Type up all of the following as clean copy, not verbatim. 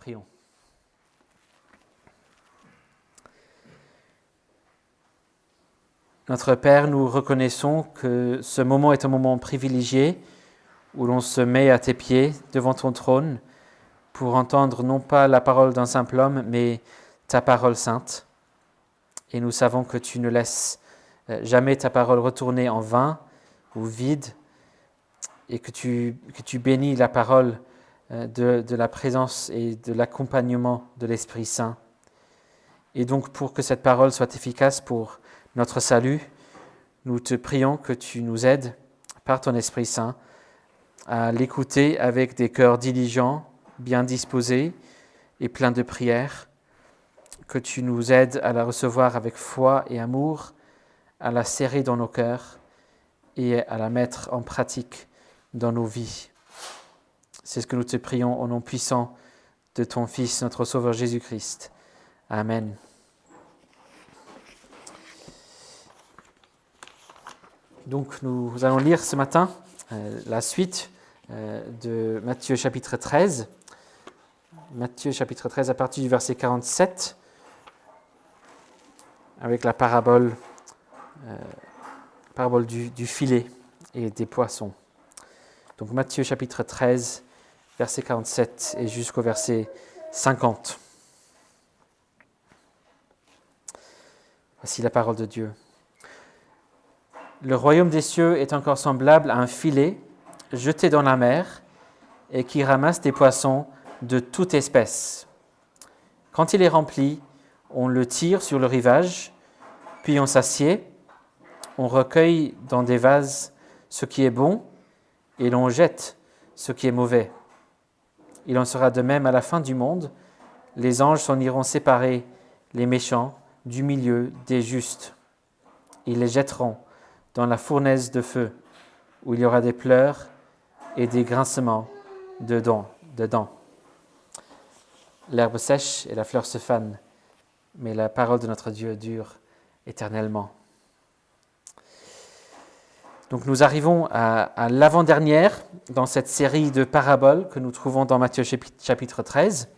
Prions. Notre Père, nous reconnaissons que ce moment est un moment privilégié où l'on se met à tes pieds devant ton trône pour entendre non pas la parole d'un simple homme, mais ta parole sainte. Et nous savons que tu ne laisses jamais ta parole retourner en vain ou vide et que tu bénis la parole de la présence et de l'accompagnement de l'Esprit Saint. Et donc pour que cette parole soit efficace pour notre salut, nous te prions que tu nous aides par ton Esprit Saint à l'écouter avec des cœurs diligents, bien disposés et pleins de prières, que tu nous aides à la recevoir avec foi et amour, à la serrer dans nos cœurs et à la mettre en pratique dans nos vies. C'est ce que nous te prions au nom puissant de ton Fils, notre Sauveur Jésus-Christ. Amen. Donc nous allons lire ce matin la suite de Matthieu chapitre 13. Matthieu chapitre 13 à partir du verset 47 avec la parabole du filet et des poissons. Donc Matthieu chapitre 13, verset 47 et jusqu'au verset 50. Voici la parole de Dieu. Le royaume des cieux est encore semblable à un filet jeté dans la mer et qui ramasse des poissons de toute espèce. Quand il est rempli, on le tire sur le rivage, puis on s'assied, on recueille dans des vases ce qui est bon et l'on jette ce qui est mauvais. Il en sera de même à la fin du monde. Les anges s'en iront séparer les méchants du milieu des justes. Ils les jetteront dans la fournaise de feu, où il y aura des pleurs et des grincements de dents. L'herbe sèche et la fleur se fanent, mais la parole de notre Dieu dure éternellement. Donc nous arrivons à l'avant-dernière dans cette série de paraboles que nous trouvons dans Matthieu chapitre 13.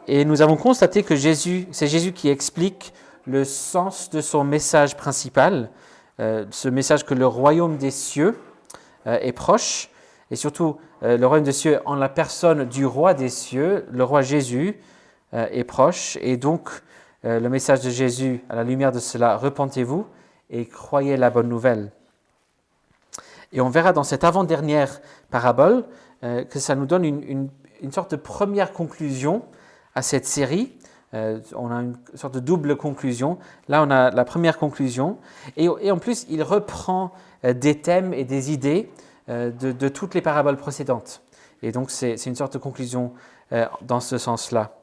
Et nous avons constaté que c'est Jésus qui explique le sens de son message principal, ce message que le royaume des cieux est proche, et surtout le royaume des cieux en la personne du roi des cieux, le roi Jésus, est proche. Et donc le message de Jésus, à la lumière de cela, repentez-vous et croyez la bonne nouvelle. Et on verra dans cette avant-dernière parabole que ça nous donne une sorte de première conclusion à cette série. On a une sorte de double conclusion. Là, on a la première conclusion. Et en plus, il reprend des thèmes et des idées de toutes les paraboles précédentes. Et donc, c'est une sorte de conclusion dans ce sens-là.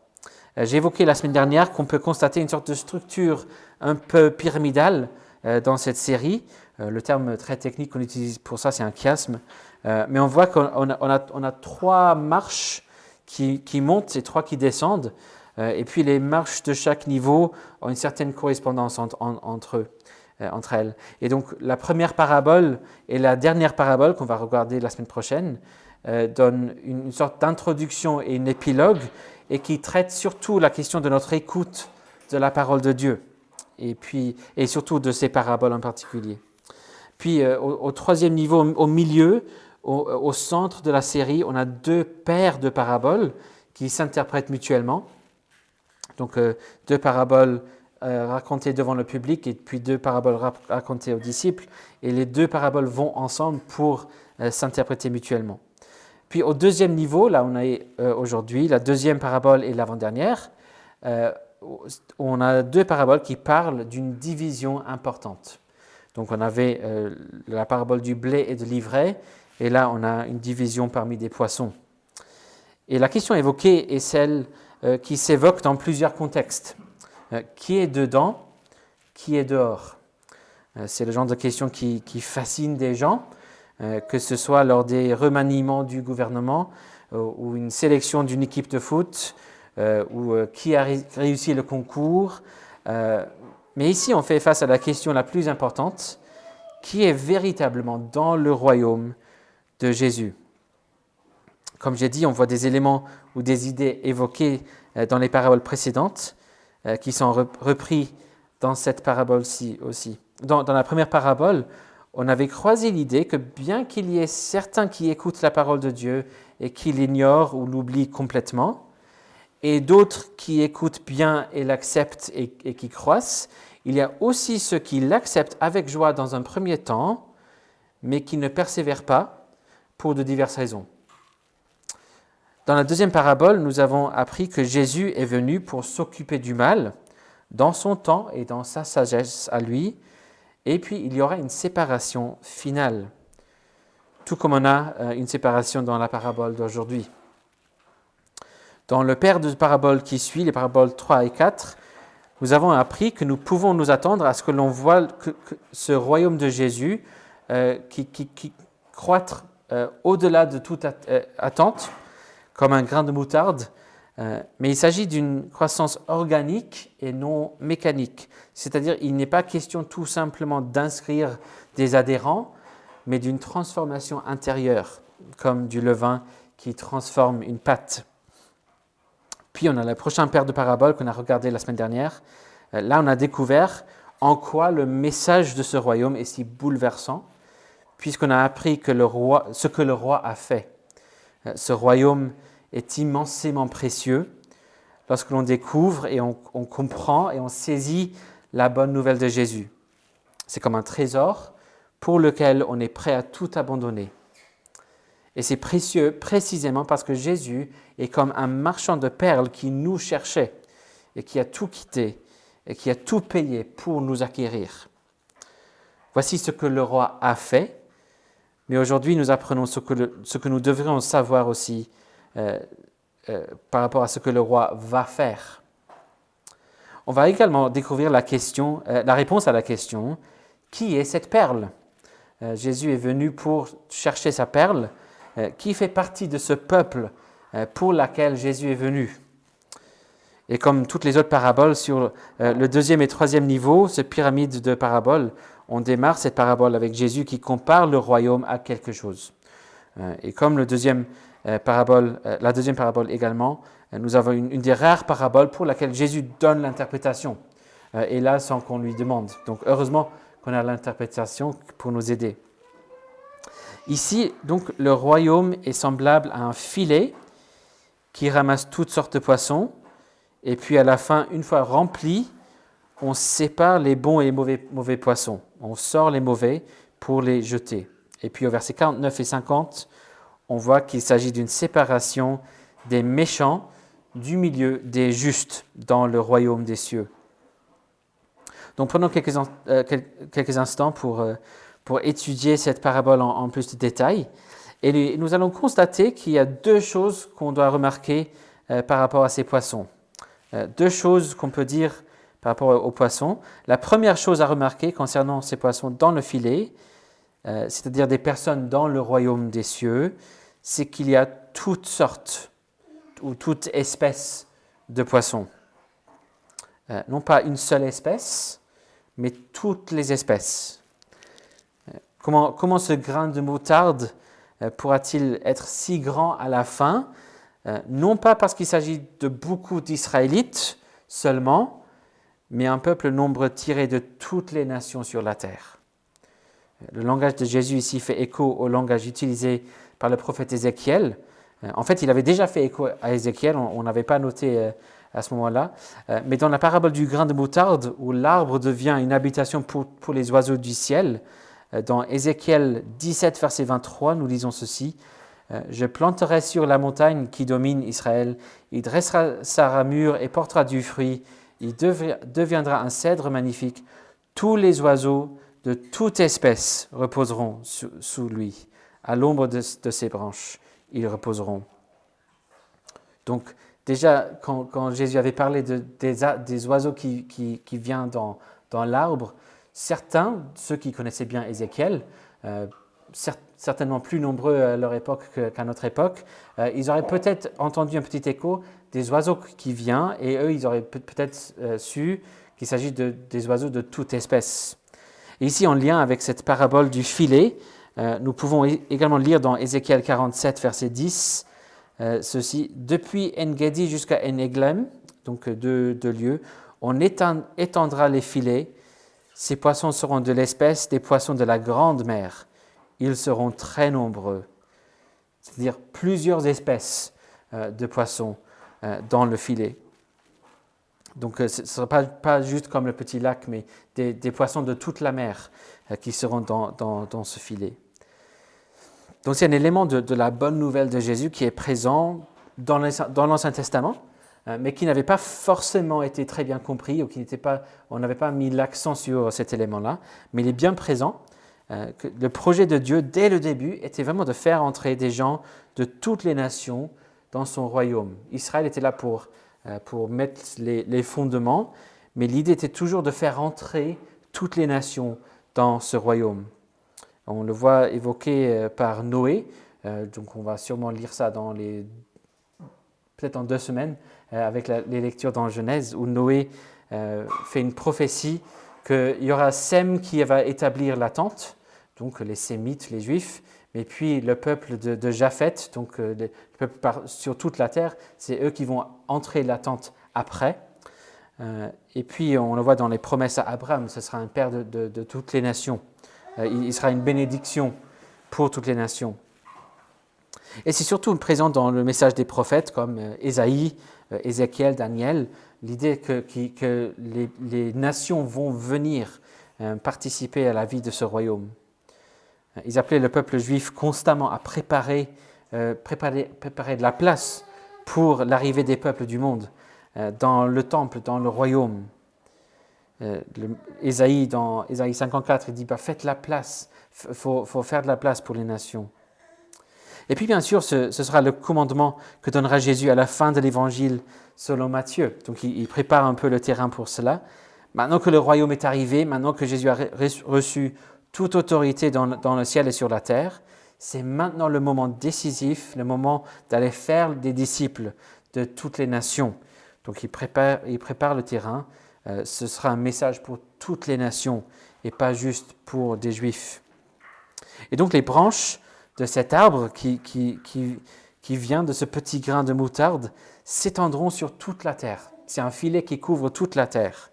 J'ai évoqué la semaine dernière qu'on peut constater une sorte de structure un peu pyramidale dans cette série. Le terme très technique qu'on utilise pour ça, c'est un chiasme. Mais on voit qu'on a trois marches qui montent et trois qui descendent. Et puis les marches de chaque niveau ont une certaine correspondance entre elles. Et donc la première parabole et la dernière parabole qu'on va regarder la semaine prochaine donnent une sorte d'introduction et une épilogue et qui traitent surtout la question de notre écoute de la parole de Dieu et surtout de ces paraboles en particulier. Puis au troisième niveau, au milieu, au centre de la série, on a deux paires de paraboles qui s'interprètent mutuellement. Donc deux paraboles racontées devant le public et puis deux paraboles racontées aux disciples. Et les deux paraboles vont ensemble pour s'interpréter mutuellement. Puis au deuxième niveau, là on est aujourd'hui, la deuxième parabole et l'avant-dernière, on a deux paraboles qui parlent d'une division importante. Donc on avait la parabole du blé et de l'ivraie, et là on a une division parmi des poissons. Et la question évoquée est celle qui s'évoque dans plusieurs contextes. Qui est dedans? Qui est dehors? C'est le genre de question qui fascine des gens, que ce soit lors des remaniements du gouvernement ou une sélection d'une équipe de foot, ou qui a réussi le concours. Mais ici, on fait face à la question la plus importante, qui est véritablement dans le royaume de Jésus? Comme j'ai dit, on voit des éléments ou des idées évoquées dans les paraboles précédentes qui sont repris dans cette parabole-ci aussi. Dans la première parabole, on avait croisé l'idée que bien qu'il y ait certains qui écoutent la parole de Dieu et qui l'ignorent ou l'oublient complètement, et d'autres qui écoutent bien et l'acceptent et qui croissent, il y a aussi ceux qui l'acceptent avec joie dans un premier temps, mais qui ne persévèrent pas pour de diverses raisons. Dans la deuxième parabole, nous avons appris que Jésus est venu pour s'occuper du mal dans son temps et dans sa sagesse à lui, et puis il y aura une séparation finale, tout comme on a une séparation dans la parabole d'aujourd'hui. Dans le père de parabole qui suit, les paraboles 3 et 4, nous avons appris que nous pouvons nous attendre à ce que l'on voit que ce royaume de Jésus qui croître au-delà de toute attente, comme un grain de moutarde, mais il s'agit d'une croissance organique et non mécanique. C'est-à-dire il n'est pas question tout simplement d'inscrire des adhérents, mais d'une transformation intérieure, comme du levain qui transforme une pâte. Puis on a le prochain paire de paraboles qu'on a regardé la semaine dernière. Là, on a découvert en quoi le message de ce royaume est si bouleversant, puisqu'on a appris que ce que le roi a fait. Ce royaume est immensément précieux lorsque l'on découvre et on comprend et on saisit la bonne nouvelle de Jésus. C'est comme un trésor pour lequel on est prêt à tout abandonner. Et c'est précieux précisément parce que Jésus est comme un marchand de perles qui nous cherchait et qui a tout quitté et qui a tout payé pour nous acquérir. Voici ce que le roi a fait, mais aujourd'hui nous apprenons ce que nous devrions savoir aussi par rapport à ce que le roi va faire. On va également découvrir la réponse à la question « Qui est cette perle ?» Jésus est venu pour chercher sa perle. Qui fait partie de ce peuple pour laquelle Jésus est venu? Et comme toutes les autres paraboles, sur le deuxième et troisième niveau, cette pyramide de paraboles, on démarre cette parabole avec Jésus qui compare le royaume à quelque chose. Et comme la deuxième parabole également, nous avons une des rares paraboles pour laquelle Jésus donne l'interprétation, et là sans qu'on lui demande. Donc heureusement qu'on a l'interprétation pour nous aider. Ici, donc, le royaume est semblable à un filet qui ramasse toutes sortes de poissons, et puis à la fin, une fois rempli, on sépare les bons et les mauvais poissons. On sort les mauvais pour les jeter. Et puis au verset 49 et 50, on voit qu'il s'agit d'une séparation des méchants du milieu des justes dans le royaume des cieux. Donc prenons quelques instants pour étudier cette parabole en plus de détails. Et nous allons constater qu'il y a deux choses qu'on doit remarquer par rapport à ces poissons. Deux choses qu'on peut dire par rapport aux poissons. La première chose à remarquer concernant ces poissons dans le filet, c'est-à-dire des personnes dans le royaume des cieux, c'est qu'il y a toutes sortes ou toute espèce de poissons. Non pas une seule espèce, mais toutes les espèces. Comment ce grain de moutarde pourra-t-il être si grand à la fin? Non pas parce qu'il s'agit de beaucoup d'Israélites seulement, mais un peuple nombreux tiré de toutes les nations sur la terre. Le langage de Jésus ici fait écho au langage utilisé par le prophète Ézéchiel. En fait, il avait déjà fait écho à Ézéchiel, on n'avait pas noté à ce moment-là. Mais dans la parabole du grain de moutarde, où l'arbre devient une habitation pour les oiseaux du ciel, dans Ézéchiel 17, verset 23, nous lisons ceci. « Je planterai sur la montagne qui domine Israël, il dressera sa ramure et portera du fruit, il deviendra un cèdre magnifique. Tous les oiseaux de toute espèce reposeront sous lui. À l'ombre de ses branches, ils reposeront. » Donc, déjà, quand Jésus avait parlé des oiseaux qui viennent dans l'arbre, certains, ceux qui connaissaient bien Ézéchiel, certainement plus nombreux à leur époque qu'à notre époque, ils auraient peut-être entendu un petit écho des oiseaux qui viennent, et eux, ils auraient peut-être su qu'il s'agit des oiseaux de toute espèce. Et ici, en lien avec cette parabole du filet, nous pouvons également lire dans Ézéchiel 47, verset 10, ceci. Depuis En-Gedi jusqu'à En-Eglem, donc deux lieux, on étendra les filets. Ces poissons seront de l'espèce des poissons de la grande mer. Ils seront très nombreux. C'est-à-dire plusieurs espèces de poissons dans le filet. Donc ce ne sera pas juste comme le petit lac, mais des poissons de toute la mer qui seront dans ce filet. Donc c'est un élément de la bonne nouvelle de Jésus qui est présent dans l'Ancien Testament, mais qui n'avait pas forcément été très bien compris, ou on n'avait pas mis l'accent sur cet élément-là, mais il est bien présent. Que le projet de Dieu, dès le début, était vraiment de faire entrer des gens de toutes les nations dans son royaume. Israël était là pour mettre les fondements, mais l'idée était toujours de faire entrer toutes les nations dans ce royaume. On le voit évoqué par Noé, donc on va sûrement lire ça peut-être en 2 semaines, avec les lectures dans Genèse, où Noé fait une prophétie qu'il y aura Sem qui va établir la tente, donc les Sémites, les Juifs, mais puis le peuple de Japheth, donc le peuple sur toute la terre, c'est eux qui vont entrer la tente après. Et puis on le voit dans les promesses à Abraham, ce sera un père de toutes les nations. Il sera une bénédiction pour toutes les nations. Et c'est surtout présent dans le message des prophètes comme Ésaïe, Ézéchiel, Daniel, l'idée que les nations vont venir participer à la vie de ce royaume. Ils appelaient le peuple juif constamment à préparer de la place pour l'arrivée des peuples du monde dans le temple, dans le royaume. Ésaïe, dans Ésaïe 54, il dit faites la place, il faut faire de la place pour les nations. Et puis bien sûr, ce sera le commandement que donnera Jésus à la fin de l'évangile selon Matthieu. Donc il prépare un peu le terrain pour cela. Maintenant que le royaume est arrivé, maintenant que Jésus a reçu toute autorité dans le ciel et sur la terre, c'est maintenant le moment décisif, le moment d'aller faire des disciples de toutes les nations. Donc il prépare le terrain. Ce sera un message pour toutes les nations et pas juste pour des Juifs. Et donc les branches de cet arbre qui vient de ce petit grain de moutarde s'étendront sur toute la terre. C'est un filet qui couvre toute la terre.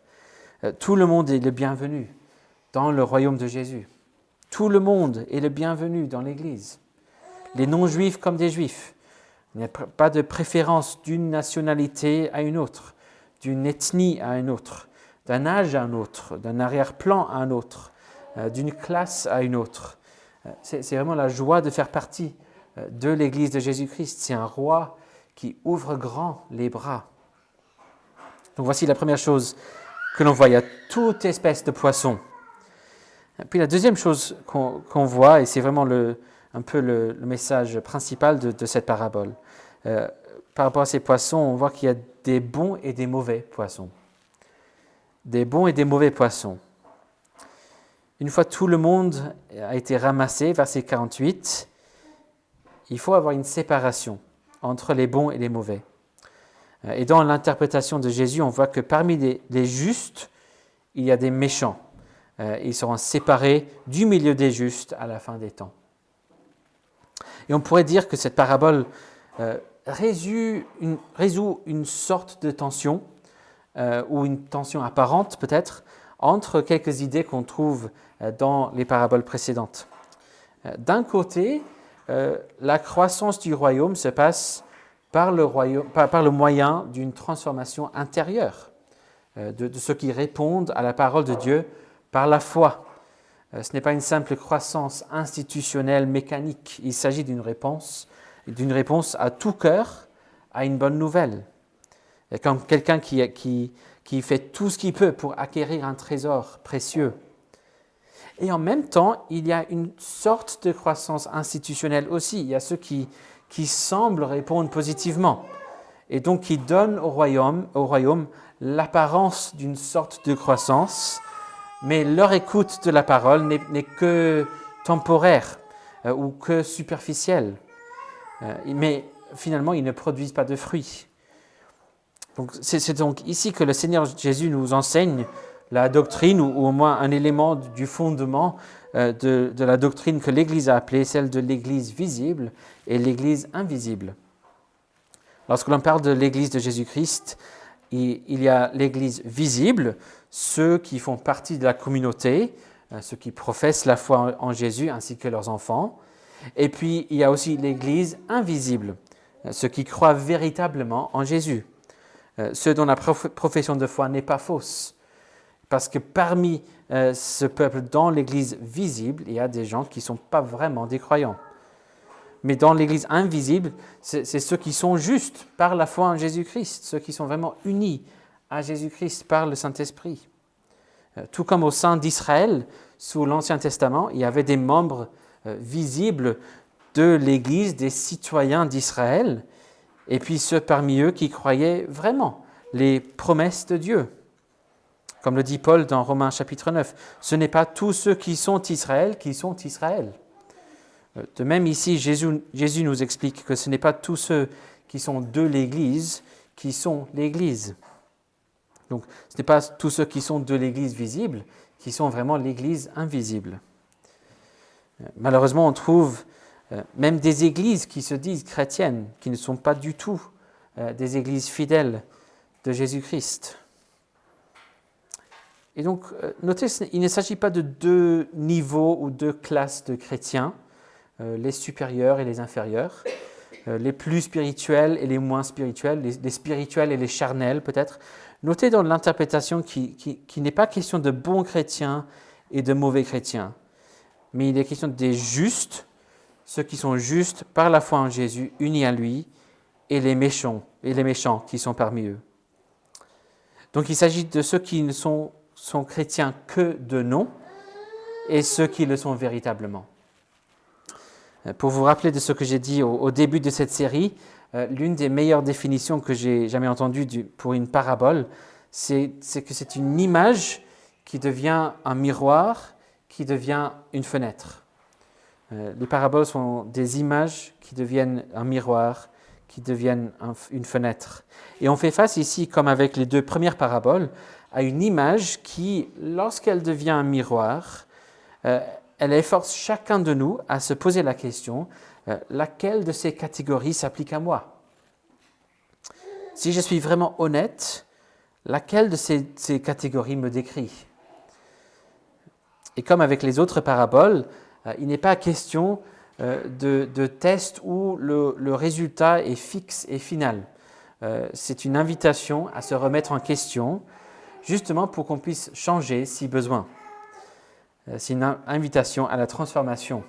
Tout le monde est le bienvenu dans le royaume de Jésus. Tout le monde est le bienvenu dans l'Église. Les non-juifs comme des juifs. Il n'y a pas de préférence d'une nationalité à une autre, d'une ethnie à une autre, d'un âge à un autre, d'un arrière-plan à un autre, d'une classe à une autre. C'est vraiment la joie de faire partie de l'Église de Jésus-Christ. C'est un roi qui ouvre grand les bras. Donc voici la première chose que l'on voit. Il y a toute espèce de poisson. Puis la deuxième chose qu'on voit, et c'est vraiment un peu le message principal de cette parabole, par rapport à ces poissons, on voit qu'il y a des bons et des mauvais poissons. Des bons et des mauvais poissons. Une fois tout le monde a été ramassé, verset 48, il faut avoir une séparation entre les bons et les mauvais. Et dans l'interprétation de Jésus, on voit que parmi les justes, il y a des méchants. Ils seront séparés du milieu des justes à la fin des temps. Et on pourrait dire que cette parabole résout une sorte de tension, ou une tension apparente peut-être, entre quelques idées qu'on trouve dans les paraboles précédentes. D'un côté, la croissance du royaume se passe par le moyen d'une transformation intérieure de ceux qui répondent à la parole de Dieu par la foi. Ce n'est pas une simple croissance institutionnelle mécanique, il s'agit d'une réponse à tout cœur à une bonne nouvelle. Et comme quelqu'un qui fait tout ce qu'il peut pour acquérir un trésor précieux. Et en même temps, il y a une sorte de croissance institutionnelle aussi. Il y a ceux qui semblent répondre positivement et donc qui donnent au royaume l'apparence d'une sorte de croissance, mais leur écoute de la parole n'est que temporaire ou que superficielle. Mais finalement, ils ne produisent pas de fruits. Donc, c'est donc ici que le Seigneur Jésus nous enseigne la doctrine, ou au moins un élément du fondement de la doctrine que l'Église a appelée celle de l'Église visible et l'Église invisible. Lorsque l'on parle de l'Église de Jésus-Christ, il y a l'Église visible, ceux qui font partie de la communauté, ceux qui professent la foi en Jésus ainsi que leurs enfants. Et puis, il y a aussi l'Église invisible, ceux qui croient véritablement en Jésus, ceux dont la profession de foi n'est pas fausse. Parce que parmi ce peuple, dans l'Église visible, il y a des gens qui ne sont pas vraiment des croyants. Mais dans l'Église invisible, c'est ceux qui sont justes par la foi en Jésus-Christ, ceux qui sont vraiment unis à Jésus-Christ par le Saint-Esprit. Tout comme au sein d'Israël, sous l'Ancien Testament, il y avait des membres visibles de l'Église, des citoyens d'Israël, et puis ceux parmi eux qui croyaient vraiment les promesses de Dieu. Comme le dit Paul dans Romains chapitre 9, ce n'est pas tous ceux qui sont Israël qui sont Israël. De même ici, Jésus nous explique que ce n'est pas tous ceux qui sont de l'Église qui sont l'Église. Donc ce n'est pas tous ceux qui sont de l'Église visible qui sont vraiment l'Église invisible. Malheureusement, on trouve même des églises qui se disent chrétiennes, qui ne sont pas du tout des églises fidèles de Jésus-Christ. Et donc, notez, il ne s'agit pas de deux niveaux ou deux classes de chrétiens, les supérieurs et les inférieurs, les plus spirituels et les moins spirituels, les spirituels et les charnels peut-être. Notez dans l'interprétation qu'il n'est pas question de bons chrétiens et de mauvais chrétiens, mais il est question des justes, ceux qui sont justes par la foi en Jésus, unis à lui, et les méchants qui sont parmi eux. Donc il s'agit de ceux qui ne sont chrétiens que de nom et ceux qui le sont véritablement. Pour vous rappeler de ce que j'ai dit au début de cette série, l'une des meilleures définitions que j'ai jamais entendues pour une parabole, c'est que c'est une image qui devient un miroir, qui devient une fenêtre. Les paraboles sont des images qui deviennent un miroir, qui deviennent une fenêtre. Et on fait face ici, comme avec les deux premières paraboles, à une image qui, lorsqu'elle devient un miroir, elle efforce chacun de nous à se poser la question, laquelle de ces catégories s'applique à moi? Si je suis vraiment honnête, laquelle de ces catégories me décrit? Et comme avec les autres paraboles, il n'est pas question de test où le résultat est fixe et final. C'est une invitation à se remettre en question, justement pour qu'on puisse changer si besoin. C'est une invitation à la transformation.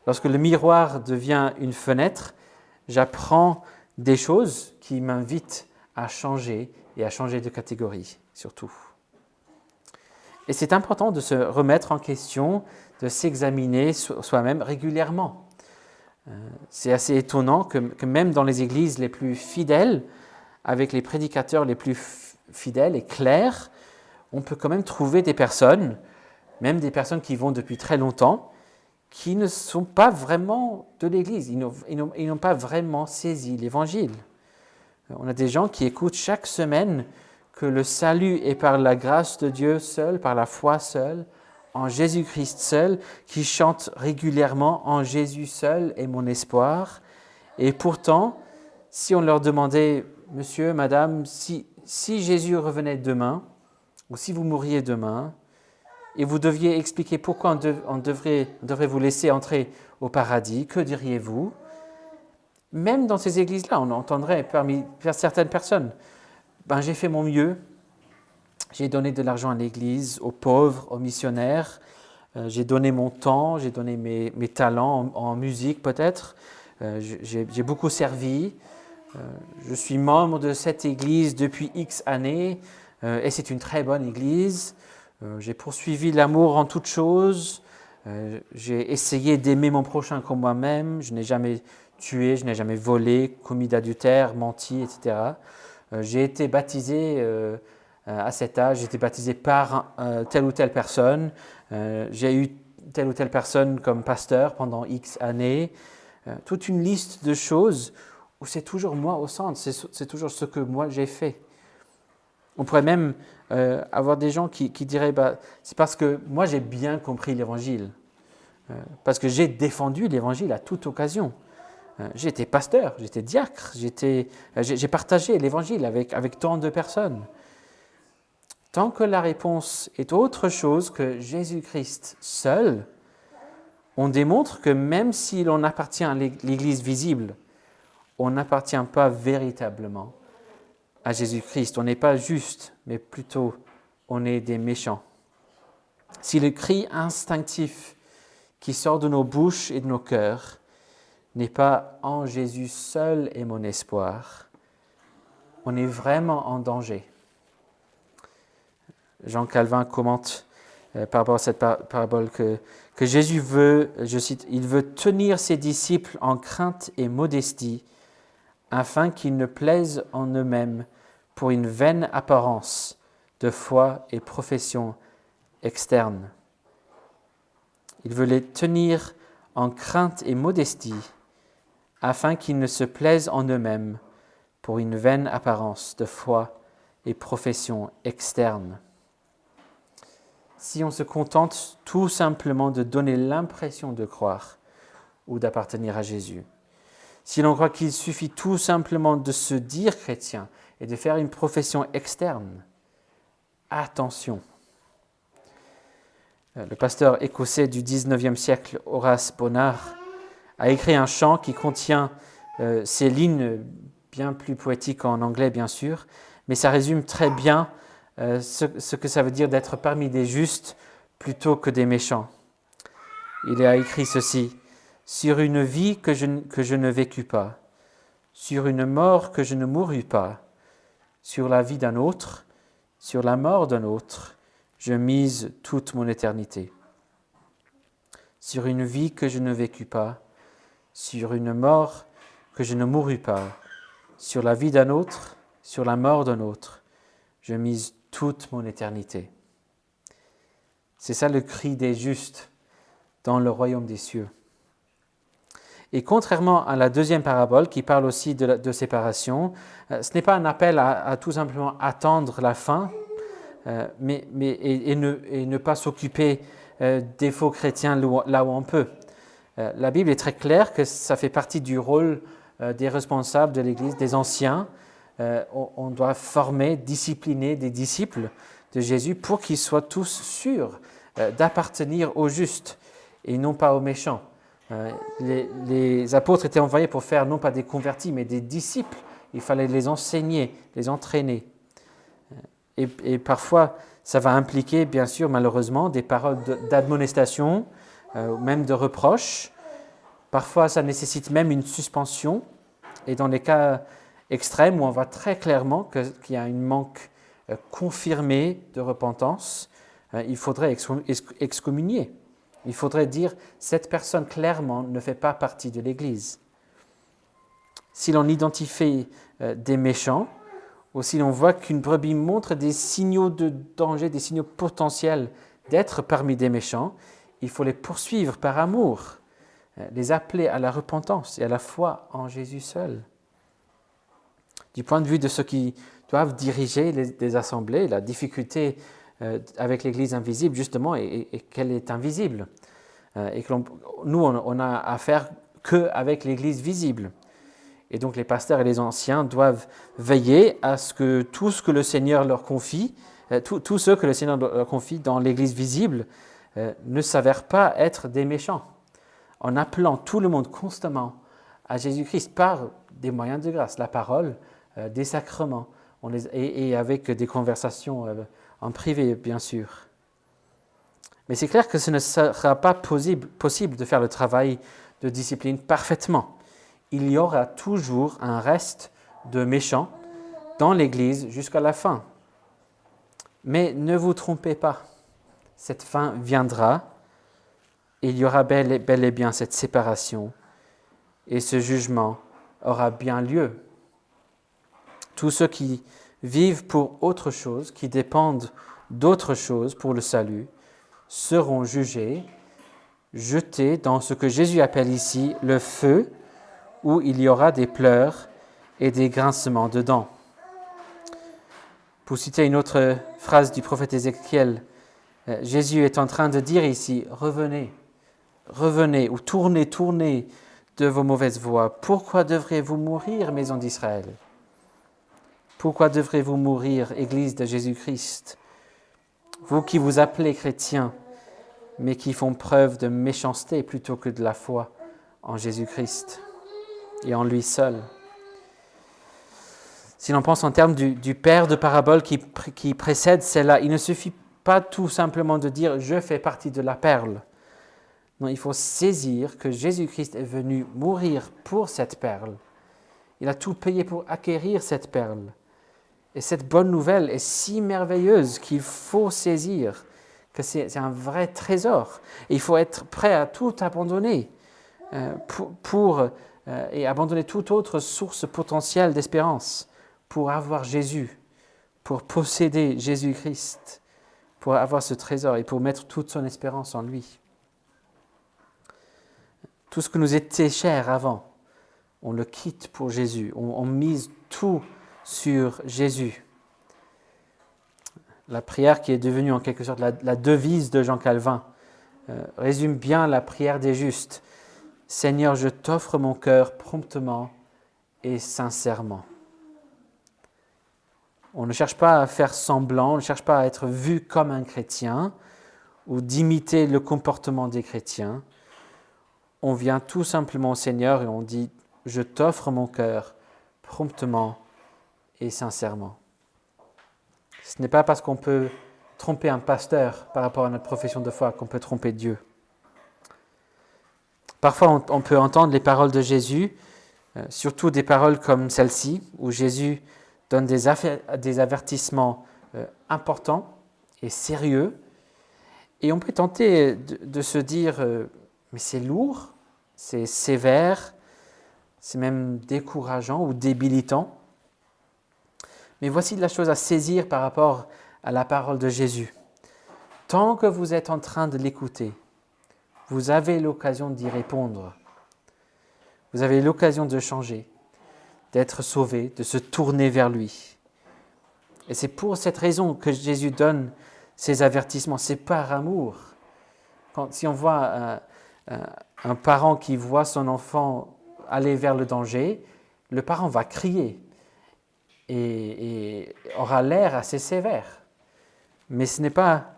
Lorsque le miroir devient une fenêtre, j'apprends des choses qui m'invitent à changer et à changer de catégorie, surtout. Et c'est important de se remettre en question, de s'examiner soi-même régulièrement. C'est assez étonnant que même dans les églises les plus fidèles, avec les prédicateurs les plus fidèles et clairs, on peut quand même trouver des personnes, même des personnes qui vont depuis très longtemps, qui ne sont pas vraiment de l'Église, ils n'ont pas vraiment saisi l'Évangile. On a des gens qui écoutent chaque semaine que le salut est par la grâce de Dieu seul, par la foi seule, en Jésus-Christ seul, qui chantent régulièrement en Jésus seul est mon espoir. Et pourtant, si on leur demandait, monsieur, madame, si Jésus revenait demain, ou si vous mouriez demain, et vous deviez expliquer pourquoi on devrait vous laisser entrer au paradis, que diriez-vous? Même dans ces églises-là, on entendrait parmi certaines personnes, j'ai fait mon mieux, j'ai donné de l'argent à l'église, aux pauvres, aux missionnaires, j'ai donné mon temps, j'ai donné mes talents en musique peut-être, j'ai beaucoup servi, je suis membre de cette église depuis X années, et c'est une très bonne église. J'ai poursuivi l'amour en toutes choses, j'ai essayé d'aimer mon prochain comme moi-même, je n'ai jamais tué, je n'ai jamais volé, commis d'adultère, menti, etc. J'ai été baptisé à cet âge, j'ai été baptisé par telle ou telle personne, j'ai eu telle ou telle personne comme pasteur pendant X années, toute une liste de choses où c'est toujours moi au centre, c'est toujours ce que moi j'ai fait. On pourrait même avoir des gens qui diraient c'est parce que moi j'ai bien compris l'Évangile, parce que j'ai défendu l'Évangile à toute occasion. J'étais pasteur, j'étais diacre, j'ai partagé l'évangile avec tant de personnes. Tant que la réponse est autre chose que Jésus-Christ seul, on démontre que même si l'on appartient à l'Église visible, on n'appartient pas véritablement à Jésus-Christ. On n'est pas juste, mais plutôt on est des méchants. Si le cri instinctif qui sort de nos bouches et de nos cœurs n'est pas « en Jésus seul est mon espoir », on est vraiment en danger. Jean Calvin commente par rapport à cette parabole que Jésus veut, je cite, « il veut tenir ses disciples en crainte et modestie afin qu'ils ne plaisent en eux-mêmes pour une vaine apparence de foi et profession externe. Il veut les tenir en crainte et modestie afin qu'ils ne se plaisent en eux-mêmes pour une vaine apparence de foi et profession externe. » Si on se contente tout simplement de donner l'impression de croire ou d'appartenir à Jésus, si l'on croit qu'il suffit tout simplement de se dire chrétien et de faire une profession externe, attention. Le pasteur écossais du XIXe siècle, Horace Bonnard, a écrit un chant qui contient ces lignes bien plus poétiques en anglais, bien sûr, mais ça résume très bien ce que ça veut dire d'être parmi des justes plutôt que des méchants. Il a écrit ceci: « Sur une vie que je ne vécus pas, sur une mort que je ne mourus pas, sur la vie d'un autre, sur la mort d'un autre, je mise toute mon éternité. Sur une vie que je ne vécus pas, sur une mort que je ne mourus pas, sur la vie d'un autre, sur la mort d'un autre, je mise toute mon éternité. » C'est ça le cri des justes dans le royaume des cieux. Et contrairement à la deuxième parabole qui parle aussi de séparation, ce n'est pas un appel à tout simplement attendre la fin, et ne pas s'occuper des faux chrétiens là où on peut. La Bible est très claire que ça fait partie du rôle des responsables de l'Église, des anciens. On doit former, discipliner des disciples de Jésus pour qu'ils soient tous sûrs d'appartenir aux justes et non pas aux méchants. Les apôtres étaient envoyés pour faire non pas des convertis, mais des disciples. Il fallait les enseigner, les entraîner. Et parfois, ça va impliquer, bien sûr, malheureusement, des paroles d'admonestation, même de reproches. Parfois, ça nécessite même une suspension. Et dans les cas extrêmes où on voit très clairement qu'il y a un manque confirmé de repentance, il faudrait excommunier. Il faudrait dire « cette personne clairement ne fait pas partie de l'Église ». Si l'on identifie des méchants, ou si l'on voit qu'une brebis montre des signaux de danger, des signaux potentiels d'être parmi des méchants, il faut les poursuivre par amour, les appeler à la repentance et à la foi en Jésus seul. Du point de vue de ceux qui doivent diriger les assemblées, la difficulté avec l'Église invisible, justement, est qu'elle est invisible. Et que nous, on a affaire qu'avec l'Église visible. Et donc les pasteurs et les anciens doivent veiller à ce que tout ce que le Seigneur leur confie, tous ceux que le Seigneur leur confie dans l'Église visible, ne s'avèrent pas être des méchants. En appelant tout le monde constamment à Jésus-Christ par des moyens de grâce, la parole, des sacrements, et avec des conversations en privé, bien sûr. Mais c'est clair que ce ne sera pas possible de faire le travail de discipline parfaitement. Il y aura toujours un reste de méchants dans l'Église jusqu'à la fin. Mais ne vous trompez pas, cette fin viendra, et il y aura bel et bien cette séparation, et ce jugement aura bien lieu. Tous ceux qui vivent pour autre chose, qui dépendent d'autre chose pour le salut, seront jugés, jetés dans ce que Jésus appelle ici le feu, où il y aura des pleurs et des grincements de dents. Pour citer une autre phrase du prophète Ézéchiel, Jésus est en train de dire ici, revenez, ou tournez de vos mauvaises voies. Pourquoi devriez-vous mourir, maison d'Israël? Pourquoi devrez-vous mourir, Église de Jésus-Christ? Vous qui vous appelez chrétiens, mais qui font preuve de méchanceté plutôt que de la foi en Jésus-Christ et en lui seul. Si l'on pense en termes du père de parabole qui précède celle-là, il ne suffit pas tout simplement de dire « je fais partie de la perle ». Non, il faut saisir que Jésus-Christ est venu mourir pour cette perle. Il a tout payé pour acquérir cette perle. Et cette bonne nouvelle est si merveilleuse qu'il faut saisir que c'est un vrai trésor. Et il faut être prêt à tout abandonner et abandonner toute autre source potentielle d'espérance pour avoir Jésus, pour posséder Jésus-Christ, pour avoir ce trésor et pour mettre toute son espérance en lui. Tout ce que nous était cher avant, on le quitte pour Jésus. On mise tout sur Jésus. La prière qui est devenue en quelque sorte la devise de Jean Calvin résume bien la prière des justes. « Seigneur, je t'offre mon cœur promptement et sincèrement. » On ne cherche pas à faire semblant, on ne cherche pas à être vu comme un chrétien ou d'imiter le comportement des chrétiens. On vient tout simplement au Seigneur et on dit « Je t'offre mon cœur promptement et sincèrement. » Ce n'est pas parce qu'on peut tromper un pasteur par rapport à notre profession de foi qu'on peut tromper Dieu. Parfois, on peut entendre les paroles de Jésus, surtout des paroles comme celle-ci, où Jésus donne des avertissements importants et sérieux. Et on peut tenter de se dire mais c'est lourd, c'est sévère, c'est même décourageant ou débilitant. Mais voici la chose à saisir par rapport à la parole de Jésus. Tant que vous êtes en train de l'écouter, vous avez l'occasion d'y répondre. Vous avez l'occasion de changer, d'être sauvé, de se tourner vers lui. Et c'est pour cette raison que Jésus donne ces avertissements. C'est par amour. Si on voit un parent qui voit son enfant aller vers le danger, le parent va crier et aura l'air assez sévère. Mais ce n'est pas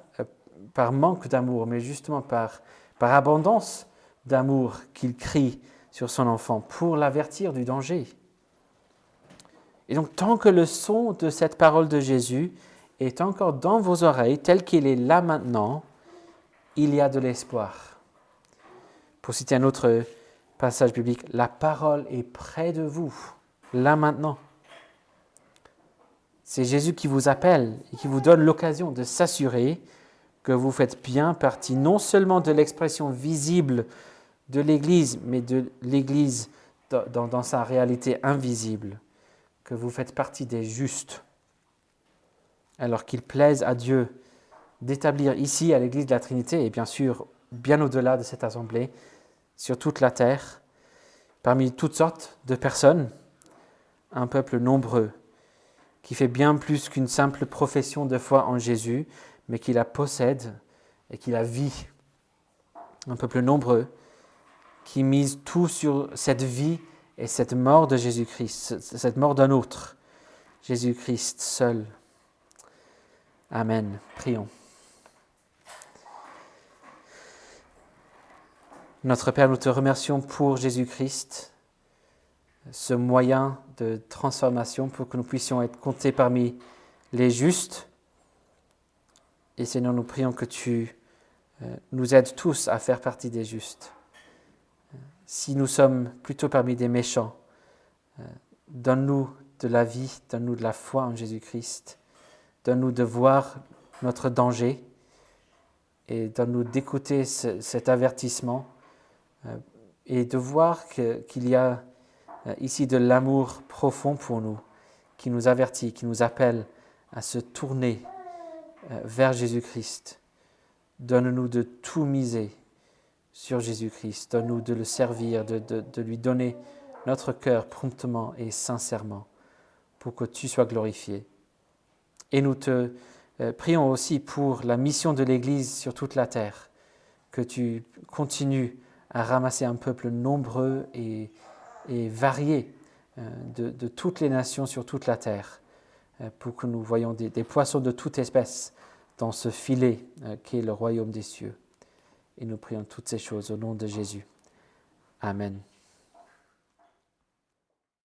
par manque d'amour, mais justement par abondance d'amour qu'il crie sur son enfant pour l'avertir du danger. Et donc, tant que le son de cette parole de Jésus est encore dans vos oreilles, tel qu'il est là maintenant, il y a de l'espoir. Pour citer un autre passage biblique, la parole est près de vous, là maintenant. C'est Jésus qui vous appelle et qui vous donne l'occasion de s'assurer que vous faites bien partie non seulement de l'expression visible de l'Église, mais de l'Église dans sa réalité invisible, que vous faites partie des justes. Alors qu'il plaise à Dieu d'établir ici, à l'Église de la Trinité, et bien sûr, bien au-delà de cette assemblée, sur toute la terre, parmi toutes sortes de personnes, un peuple nombreux, qui fait bien plus qu'une simple profession de foi en Jésus, mais qui la possède et qui la vit. Un peuple nombreux qui mise tout sur cette vie et cette mort de Jésus-Christ, cette mort d'un autre, Jésus-Christ seul. Amen. Prions. Notre Père, nous te remercions pour Jésus-Christ, ce moyen de transformation pour que nous puissions être comptés parmi les justes. Et Seigneur, nous prions que tu nous aides tous à faire partie des justes. Si nous sommes plutôt parmi des méchants, donne-nous de la vie, donne-nous de la foi en Jésus-Christ, donne-nous de voir notre danger et donne-nous d'écouter cet avertissement et de voir qu'il y a ici de l'amour profond pour nous, qui nous avertit, qui nous appelle à se tourner vers Jésus-Christ. Donne-nous de tout miser sur Jésus-Christ. Donne-nous de le servir, de lui donner notre cœur promptement et sincèrement pour que tu sois glorifié. Et nous te prions aussi pour la mission de l'Église sur toute la terre, que tu continues à ramasser un peuple nombreux et varié de toutes les nations sur toute la terre, pour que nous voyions des poissons de toute espèce dans ce filet qu'est le royaume des cieux. Et nous prions toutes ces choses au nom de Jésus. Amen.